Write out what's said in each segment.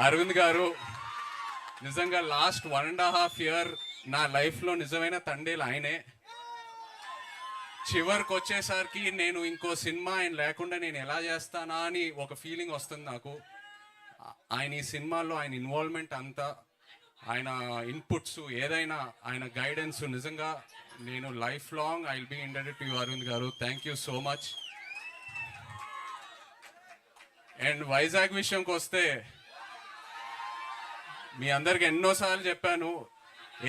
అరవింద్ గారు నిజంగా last 1.5 year నా లైఫ్లో నిజమైన తండేలు ఆయనే. చివరికి వచ్చేసరికి నేను ఇంకో సినిమా ఆయన లేకుండా నేను ఎలా చేస్తానా అని ఒక ఫీలింగ్ వస్తుంది నాకు. ఆయన ఈ సినిమాలో ఆయన ఇన్వాల్వ్మెంట్ అంతా, ఆయన ఇన్పుట్స్, ఏదైనా ఆయన గైడెన్స్, నిజంగా నేను life long I will be indebted to you Arvind garu. Thank you so much. And Vizag విషయంకి వస్తే మీ అందరికి ఎన్నోసార్లు చెప్పాను,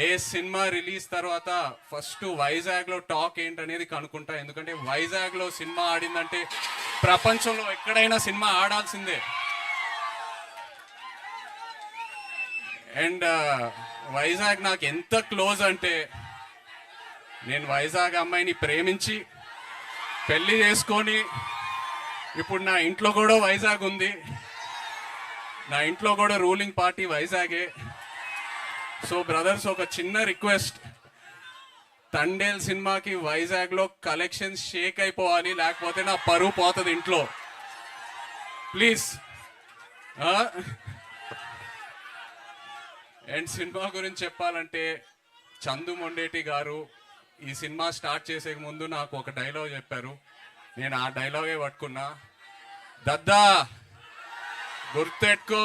ఏ సినిమా రిలీజ్ తర్వాత ఫస్ట్ వైజాగ్లో టాక్ ఏంటనేది కనుక్కుంటా. ఎందుకంటే వైజాగ్లో సినిమా ఆడిందంటే ప్రపంచంలో ఎక్కడైనా సినిమా ఆడాల్సిందే. అండ్ వైజాగ్ నాకు ఎంత క్లోజ్ అంటే, నేను వైజాగ్ అమ్మాయిని ప్రేమించి పెళ్లి చేసుకొని ఇప్పుడు నా ఇంట్లో కూడా వైజాగ్ ఉంది. నా ఇంట్లో కూడా రూలింగ్ పార్టీ వైజాగే. సో బ్రదర్స్, ఒక చిన్న రిక్వెస్ట్, తండేల్ సినిమాకి వైజాగ్లో కలెక్షన్స్ షేక్ అయిపోవాలి, లేకపోతే నా పరువు పోతుంది ఇంట్లో. ప్లీజ్. అండ్ సినిమా గురించి చెప్పాలంటే, చందు మొండేటి గారు ఈ సినిమా స్టార్ట్ చేసే ముందు నాకు ఒక డైలాగ్ చెప్పారు. నేను ఆ డైలాగే పట్టుకున్నా. దద్దా గుర్తెట్టుకో,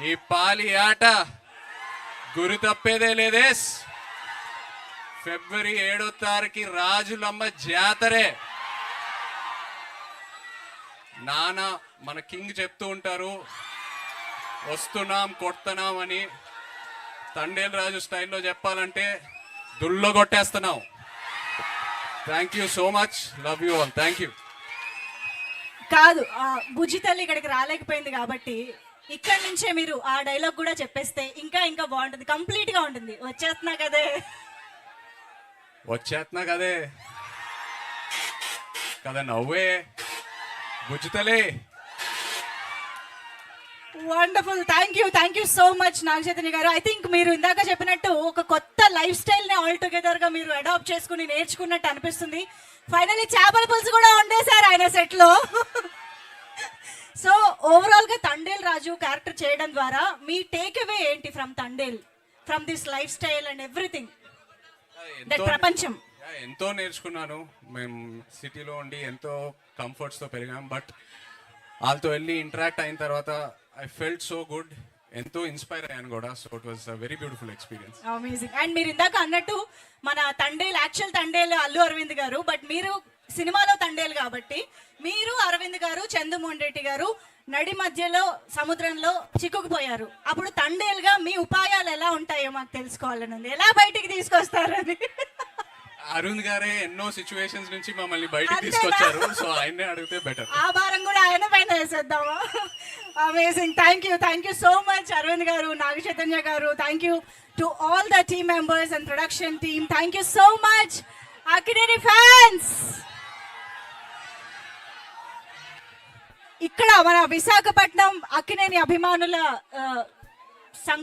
ఈ పాలి ఆట గురి తప్పేదే లేదేస్. February 7వ రాజులమ్మ జాతరే. నాన్న మన కింగ్ చెప్తూ ఉంటారు, వస్తున్నాం కొడుతున్నాం అని. తండేల్ రాజు స్టైల్లో చెప్పాలంటే దుల్లో కొట్టేస్తున్నాం. Thank you so much. Love you all. Thank you. కాదు, బుజ్జి తల్లి ఇక్కడికి రాలేకపోయింది కాబట్టి ఇక్కడి నుంచే మీరు ఆ డైలాగ్ కూడా చెప్పేస్తే ఇంకా ఇంకా బాగుంటుంది, కంప్లీట్ గా ఉంటుంది. వచ్చేస్తున్నా కదే కదా నవ్వే బుజ్జి తల్లి. Wonderful. Thank you so much Naga Chaitanya garu. I think మీరు ఇందాక చెప్పినట్టు ఒక కొత్త లైఫ్ స్టైల్ ని ఆల్ టుగెదర్ గా మీరు అడాప్ట్ చేసుకుని నేర్చుకున్నట్టు అనిపిస్తుంది. ఫైనల్లీ చేపల పులుసు కూడా వండేశారు ఆయన సెట్ లో. సో ఓవరాల్ గా తండేల్ రాజు క్యారెక్టర్ చేయడం ద్వారా మీ టేక్ అవే ఏంటి from Thandel, from this life style and everything, that ప్రపంచం? ఎంతో నేర్చుకున్నాను. మేము సిటీలో ఉండి ఎంతో కంఫర్ట్స్ తో పెరిగాం. బట్ వాళ్ళతో వెళ్ళి ఇంటరాక్ట్ అయిన తర్వాత ఐ ఫెల్ట్ సో గుడ్. ఎంతో ఇన్స్పైర్ అయ్యాను కూడా. So it was a very beautiful experience. Amazing. And మీరు ఇందాక అన్నట్టు మన తండేల్, యాక్చువల్ తండేల్ అల్లు అరవింద్ గారు, బట్ మీరు సినిమాలో తండేల్ కాబట్టి మీరు అరవింద్ గారు, చందుమోహన్ రెడ్డి గారు నడి మధ్యలో సముద్రంలో చిక్కుకుపోయారు. అప్పుడు తండేల్ గా మీ ఉపాయాలు ఎలా ఉంటాయో మాకు తెలుసుకోవాలని ఉంది. ఎలా బయటికి తీసుకొస్తారని. అరుణ్ గారే ఎన్నో సిచ్యువేషన్స్ నుంచి మమ్మల్ని బయటకు తీసుకొచ్చారు. సో ఆయన్నే అడిగితే బెటర్. ఆ భారం కూడా ఆయన పైన వేసేద్దామా? Amazing. Thank you so much Arvind garu, Naga Chaitanya garu. Thank you to all the team members and production team. Thank you so much Akkineni fans. ఇక్కడ మన విశాఖపట్నం అక్కినేని అభిమానుల సంఘం